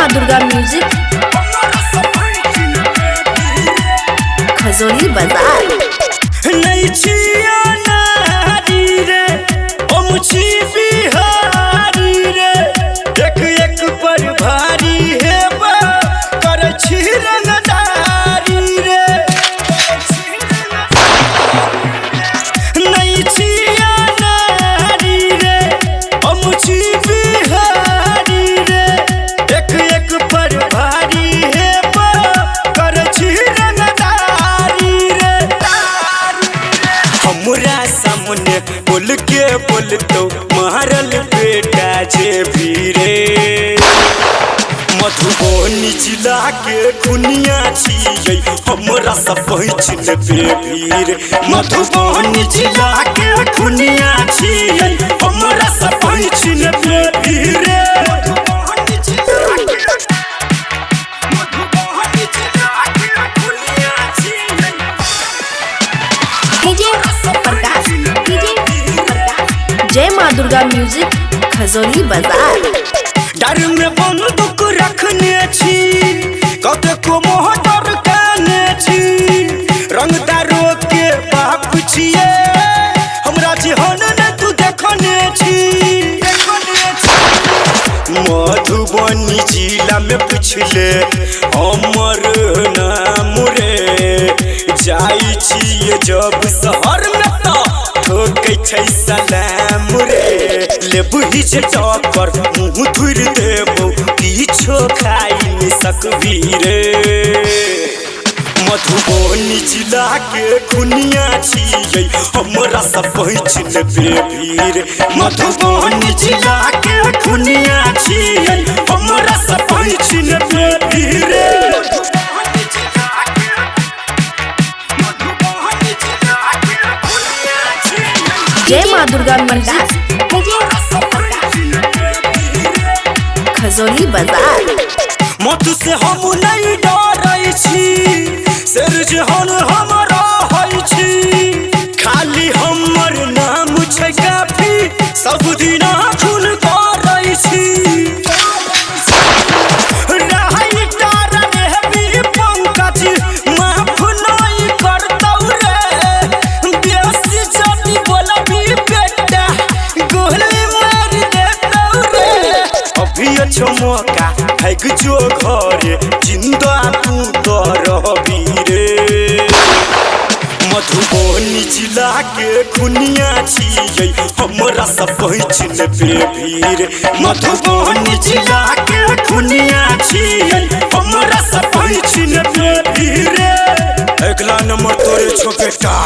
माँ दुर्गा म्यूजिक खजोली बाजार। नहीं छिया नारी रे ओ मुझी बिहारी रे एक एक पर भारी है बा कर छी रंगदारी रे नहीं छिया नारी रे ओ मुझी बिहारी रे एक एक पर भारी है बा कर छी रंगदारी रे हमरा सामने बोल के बोल तो मारल बेटा जे भीरे मधुबनी जिला के खुनिया छियै हमरा सब पहचान पे भीर मधुबनी जिला के खुनिया छियै हमरा सब पहचान पे भीर जय माँ दुर्गा म्यूजिक खजोली बाजार। डर में बंदूक रखने छी कते को मोहर काने छी रंगदारो के बाप छिए हमरा जेहन ने तू देखने छी मधुबनी जिला में पूछले हमर नाम रे जाई छिए जब शहर में तो ठोकै छै सलाम रे लेबही जे टक्कर मुँह धुर देबो किछो खाई नहीं सकबी रे मधुबनी जिला के खुनिया छियै हमरा सब पहचान पे भीर मधुबनी जिला के खुनिया छियै हमरा सब पहचान पे भीर जय माँ दुर्गा म्यूजिक खजोली बाजार। मत से हम नहीं डरै छी शेर जेहन हम रहै छी खाली हमर नाम छै काफी सब दिन खून करै छी रहै तारा रहबी पंकज माफ नहीं करतौ रे बेसी जल्दी बोलबी बेटा गोली मार देतौ रे अभी अच्छो मौका है जो घरे जिंदा तू तो रहबी रे मधुबनी जिला के खुनिया छियै हमरा सब पहचान पे भीर मधुबनी जिला के खुनिया छियै हमरा सब पहचान पे भीर अगला नंबर तोरे छो बेटा।